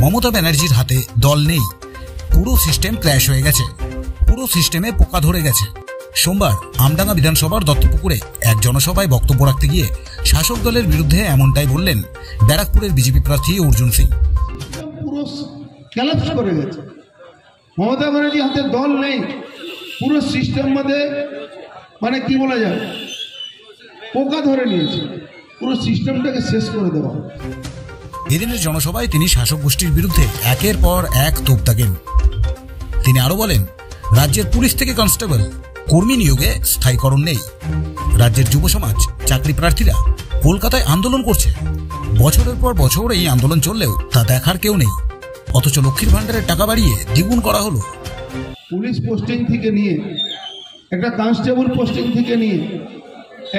মমতা ব্যানার্জির হাতে দল নেই, পুরো সিস্টেম ক্র্যাশ হয়ে গেছে, পুরো সিস্টেমে পোকা ধরে গেছে। সোমবার আমডাঙ্গা বিধানসভার দত্তপুকুরে এক জনসভায় বক্তব্য রাখতে গিয়ে শাসক দলের বিরুদ্ধে এমনটাই বললেন ব্যারাকপুরের বিজেপি প্রার্থী অর্জুন সিং। পুরো ক্যালাপস করে গেছে, মমতা ব্যানার্জির হাতে দল নেই, পুরো সিস্টেম মধ্যে মানে কি বলা যায় পোকা ধরে নিয়েছে, পুরো সিস্টেমটাকে শেষ করে দেওয়া। এদিনের জনসভায় তিনি শাসক গোষ্ঠীর বিরুদ্ধে একের পর এক তোপ দাগেন। তিনি আরো বলেন, রাজ্যের পুলিশ থেকে কনস্টেবল কর্মী নিয়োগে স্থায়ীকরণ নেই, রাজ্যের যুব সমাজ চাকরি প্রার্থীরা কলকাতায় আন্দোলন করছে, বছরের পর বছর এই আন্দোলন চললেও তা দেখার কেউ নেই, অথচ লক্ষ্মীর ভান্ডারের টাকা বাড়িয়ে দ্বিগুণ করা হলো। পুলিশ পোস্টিং থেকে নিয়ে একটা কনস্টেবল পোস্টিং থেকে নিয়ে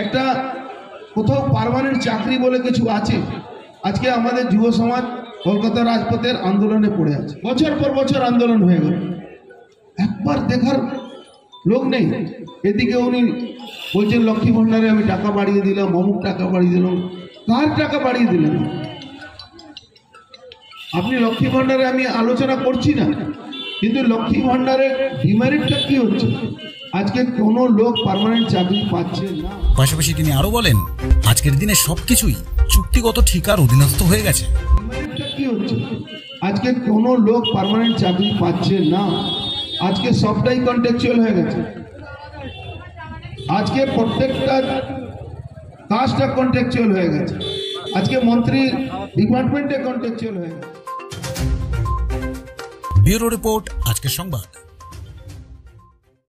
একটা কোথাও পার্মানেন্ট চাকরি বলে কিছু আছে, আজকে আমাদের যুব সমাজ কলকাতা রাজপথের আন্দোলনে পড়ে আছে, বছর পর বছর আন্দোলন হয়ে গেল, একবার দেখার লোক নেই। এদিকে উনি বলছেন লক্ষ্মী ভান্ডারে আমি টাকা বাড়িয়ে দিলাম, অমুক টাকা বাড়িয়ে দিলাম। কার টাকা বাড়িয়ে দিলেন আপনি? লক্ষ্মী ভান্ডারে আমি আলোচনা করছি না, কিন্তু লক্ষ্মী ভান্ডারের ডিমেরিটটা কি হচ্ছে? আজকে কোনো লোক পার্মানেন্ট চাকরি পাচ্ছে না। পাশাপাশি তিনি আরো বলেন, আজকের দিনে সবকিছুই চুক্তিগত ঠিকার অধীনস্থ হয়ে গেছে। ডিমেরিটটা কি হচ্ছে? আজকে কোনো লোক পার্মানেন্ট চাকরি পাচ্ছে না, আজকে সবটাই কন্ট্রাকচুয়াল হয়ে গেছে। আজকে প্রত্যেকটা কাজটা কন্ট্রাকচুয়াল হয়ে গেছে, আজকে মন্ত্রী ডিপার্টমেন্টে কন্ট্রাকচুয়াল হয়ে গেছে। ব্যুরো রিপোর্ট, আজকের সংবাদ।